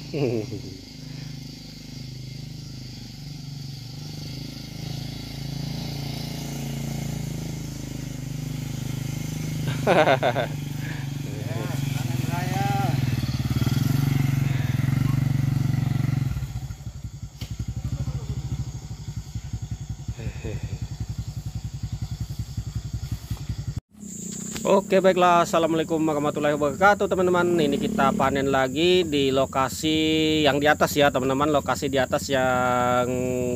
Panen raya. Oke, baiklah, assalamualaikum warahmatullahi wabarakatuh teman-teman. Ini kita panen lagi di lokasi yang di atas ya teman-teman. Lokasi di atas yang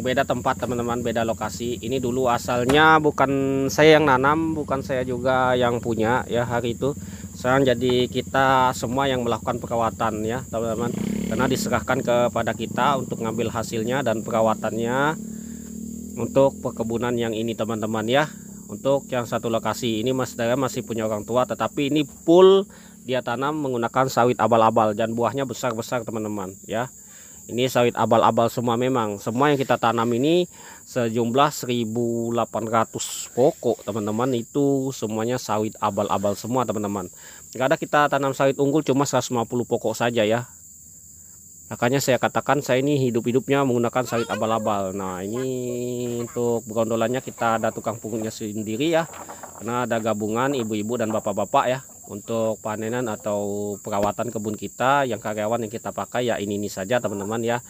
beda tempat teman-teman, beda lokasi. Ini dulu asalnya bukan saya yang nanam, bukan saya juga yang punya ya hari itu. Sekarang jadi kita semua yang melakukan perawatan ya teman-teman, karena diserahkan kepada kita untuk ngambil hasilnya dan perawatannya untuk perkebunan yang ini teman-teman ya. Untuk yang satu lokasi ini saya masih punya orang tua, tetapi ini full dia tanam menggunakan sawit abal-abal dan buahnya besar-besar teman-teman ya. Ini sawit abal-abal semua, memang semua yang kita tanam ini sejumlah 1800 pokok teman-teman, itu semuanya sawit abal-abal semua teman-teman. Enggak ada kita tanam sawit unggul, cuma 150 pokok saja ya. Makanya saya katakan saya ini hidup-hidupnya menggunakan sawit abal-abal. Nah ini untuk berondolannya kita ada tukang pungutnya sendiri ya, karena ada gabungan ibu-ibu dan bapak-bapak ya. Untuk panenan atau perawatan kebun kita, yang karyawan yang kita pakai ya ini saja teman-teman ya.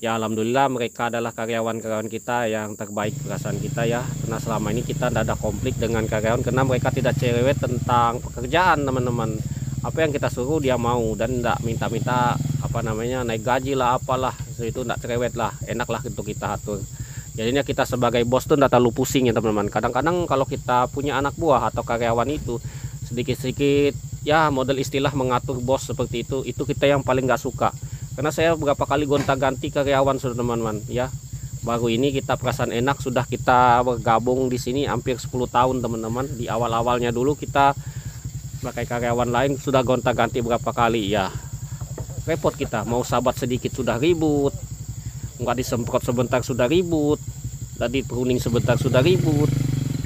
Ya alhamdulillah mereka adalah karyawan-karyawan kita yang terbaik perasaan kita ya. Karena selama ini kita tidak ada konflik dengan karyawan, karena mereka tidak cerewet tentang pekerjaan teman-teman. Apa yang kita suruh dia mau dan tidak minta-minta apa namanya naik gaji lah apalah, itu tidak cerewet lah, enak lah untuk kita atur. Jadinya kita sebagai bos tuh tidak terlalu pusing ya teman-teman. Kadang-kadang kalau kita punya anak buah atau karyawan itu sedikit-sedikit ya model istilah mengatur bos seperti itu kita yang paling nggak suka. Karena saya beberapa kali gonta-ganti karyawan sudah teman-teman ya. Baru ini kita perasaan enak, sudah kita bergabung di sini hampir 10 tahun teman-teman. Di awal-awalnya dulu kita pakai karyawan lain, sudah gonta-ganti berapa kali ya. Repot kita, mau sahabat sedikit sudah ribut, nggak disemprot sebentar sudah ribut, tadi pruning sebentar sudah ribut,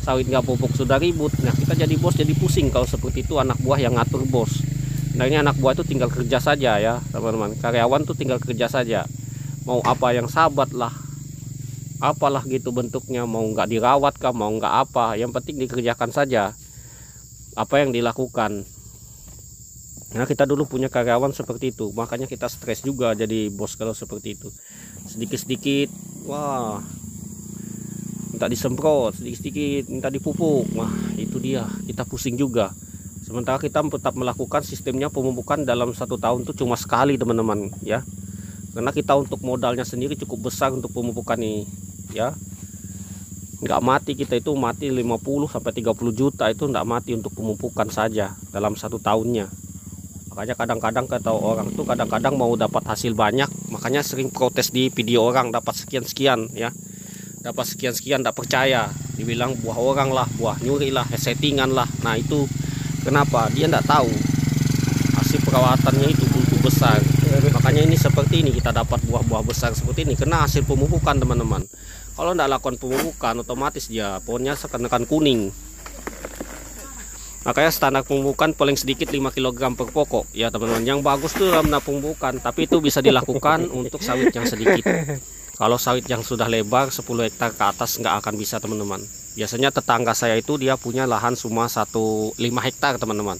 sawit nggak pupuk sudah ribut. Nah kita jadi bos jadi pusing kalau seperti itu, anak buah yang ngatur bos. Nah ini anak buah itu tinggal kerja saja ya teman-teman, karyawan tuh tinggal kerja saja, mau apa yang sahabat lah apalah gitu bentuknya, mau nggak dirawat kah, mau nggak apa, yang penting dikerjakan saja apa yang dilakukan. Nah kita dulu punya karyawan seperti itu, makanya kita stres juga jadi bos kalau seperti itu. Sedikit-sedikit wah minta disemprot, sedikit-sedikit minta dipupuk, wah itu dia kita pusing juga. Sementara kita tetap melakukan sistemnya pemupukan dalam 1 tahun itu cuma sekali teman-teman ya, karena kita untuk modalnya sendiri cukup besar untuk pemupukan ini ya. Nggak mati kita itu, mati 50 sampai 30 juta itu nggak mati untuk pemupukan saja dalam 1 tahunnya. Makanya kadang-kadang kata orang tuh kadang-kadang mau dapat hasil banyak, makanya sering protes di video orang dapat sekian-sekian ya, dapat sekian-sekian, tidak percaya, dibilang buah orang lah, buah nyuri lah, settingan lah. Nah itu kenapa dia tidak tahu hasil perawatannya itu begitu besar. Makanya ini seperti ini kita dapat buah-buah besar seperti ini karena hasil pemupukan teman-teman. Kalau tidak lakukan pemupukan otomatis dia pohonnya seakan-akan kuning. Makanya standar pemupukan paling sedikit 5 kg per pokok ya teman-teman. Yang bagus tuh dalam pemupukan, tapi itu bisa dilakukan untuk sawit yang sedikit. Kalau sawit yang sudah lebar 10 hektar ke atas nggak akan bisa teman-teman. Biasanya tetangga saya itu dia punya lahan cuma 5 hektar teman-teman.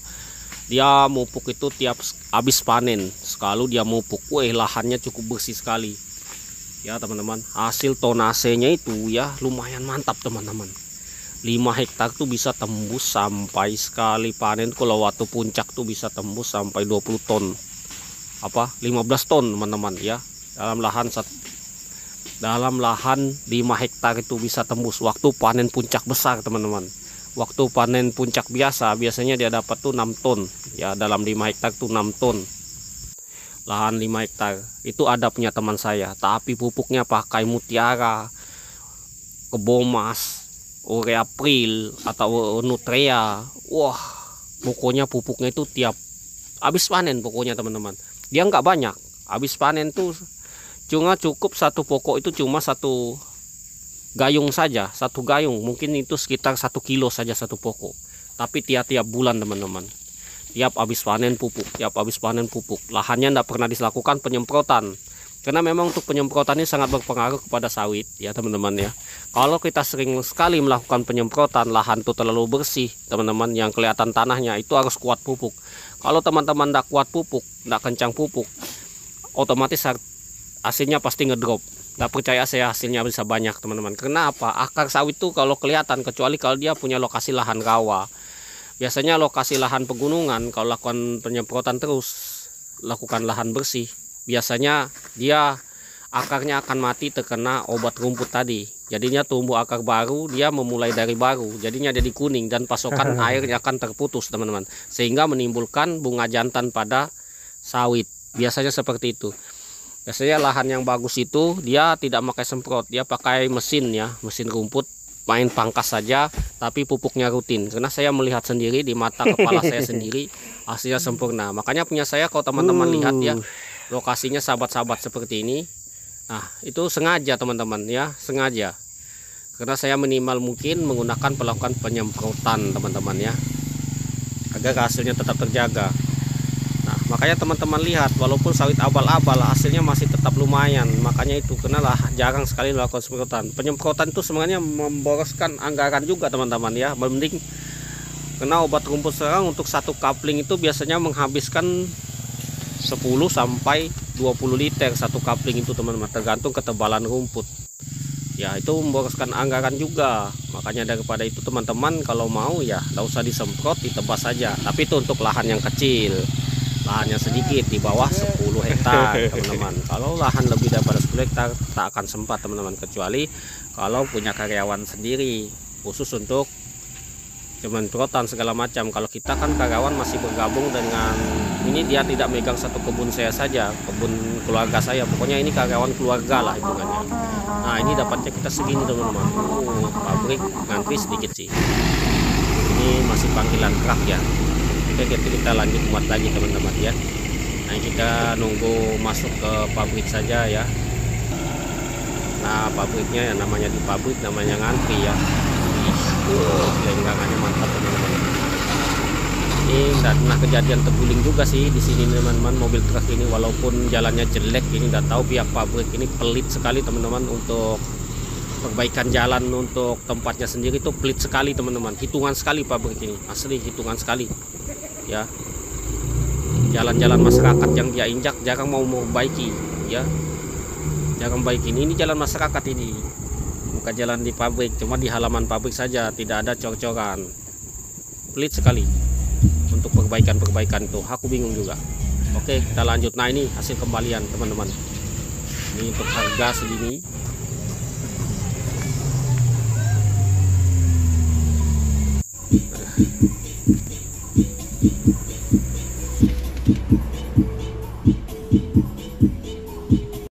Dia mupuk itu tiap habis panen sekali dia mupuk. Wih lahannya cukup bersih sekali ya teman-teman. Hasil tonasenya itu ya lumayan mantap teman-teman. 5 hektar tuh bisa tembus sampai sekali panen kalau waktu puncak tuh bisa tembus sampai 20 ton apa 15 ton teman-teman ya. Dalam lahan 5 hektar itu bisa tembus waktu panen puncak besar teman-teman. Waktu panen puncak biasanya dia dapat tuh 6 ton ya, dalam 5 hektar tuh 6 ton. Lahan 5 hektar itu ada punya teman saya, tapi pupuknya pakai Mutiara, Kebomas, Urea April atau Nutria. Wah pokoknya pupuknya itu tiap habis panen pokoknya teman-teman. Dia nggak banyak, habis panen tuh cuma cukup satu pokok itu cuma 1 gayung saja, 1 gayung mungkin itu sekitar 1 kilo saja satu pokok, tapi tiap-tiap bulan teman-teman. tiap habis panen pupuk. Lahannya tidak pernah dilakukan penyemprotan, karena memang untuk penyemprotan ini sangat berpengaruh kepada sawit ya teman-teman ya. Kalau kita sering sekali melakukan penyemprotan, lahan itu terlalu bersih teman-teman, yang kelihatan tanahnya itu harus kuat pupuk. Kalau teman-teman tidak kuat pupuk, tidak kencang pupuk, otomatis hasilnya pasti ngedrop. Tidak percaya saya, hasilnya bisa banyak teman-teman. Karena apa? Akar sawit itu kalau kelihatan, kecuali kalau dia punya lokasi lahan rawa. Biasanya lokasi lahan pegunungan, kalau lakukan penyemprotan terus, lakukan lahan bersih, biasanya dia akarnya akan mati terkena obat rumput tadi. Jadinya tumbuh akar baru, dia memulai dari baru, jadinya jadi kuning dan pasokan airnya akan terputus teman-teman, sehingga menimbulkan bunga jantan pada sawit. Biasanya seperti itu. Biasanya lahan yang bagus itu dia tidak pakai semprot, dia pakai mesin ya, mesin rumput, main pangkas saja, tapi pupuknya rutin. Karena saya melihat sendiri di mata kepala saya sendiri, hasilnya sempurna. Makanya punya saya, kalau teman-teman lihat ya, lokasinya sahabat-sahabat seperti ini. Nah, itu sengaja teman-teman ya, sengaja. Karena saya minimal mungkin melakukan penyemprotan teman-teman ya, agar hasilnya tetap terjaga. Nah, makanya teman-teman lihat, walaupun sawit abal-abal, hasilnya masih tetap lumayan. Makanya itu, kenalah jarang sekali melakukan penyemprotan. Penyemprotan itu sebenarnya memboroskan anggaran juga teman-teman ya. Mending kena obat rumput serang untuk satu kapling itu biasanya menghabiskan 10 sampai 20 liter satu kapling itu teman-teman, tergantung ketebalan rumput. Ya, itu memboroskan anggaran juga. Makanya daripada itu teman-teman kalau mau ya tidak usah disemprot, ditebas saja. Tapi itu untuk lahan yang kecil. Lahannya sedikit, di bawah 10 hektar teman-teman. Kalau lahan lebih daripada 10 hektar tak akan sempat teman-teman, kecuali kalau punya karyawan sendiri khusus untuk penyemprotan segala macam. Kalau kita kan karyawan masih bergabung dengan ini, dia tidak megang satu kebun saya saja, kebun keluarga saya, pokoknya ini karyawan keluarga lah hitungannya. Nah, ini dapatnya kita segini teman-teman. Pabrik ngantri sedikit sih, ini masih panggilan kerak ya. Oke, kita lanjut muat lagi teman-teman ya. Nah, kita nunggu masuk ke pabrik saja ya. Nah, pabriknya ya, namanya di pabrik namanya ngantri ya. Gelenggangannya mantap teman-teman. Ini tidak pernah kejadian terguling juga sih di sini teman-teman, mobil truk ini. Walaupun jalannya jelek, ini tidak tahu pihak pabrik ini pelit sekali teman-teman untuk perbaikan jalan. Untuk tempatnya sendiri itu pelit sekali teman-teman, hitungan sekali pabrik ini, asli hitungan sekali ya. Jalan-jalan masyarakat yang dia injak jarang mau memperbaiki ya, jarang baik. Ini jalan masyarakat ini, bukan jalan di pabrik, cuma di halaman pabrik saja, tidak ada cor-coran. Pelit sekali untuk perbaikan itu, aku bingung juga. Oke, kita lanjut. Nah, ini hasil kembalian teman-teman, ini untuk harga segini.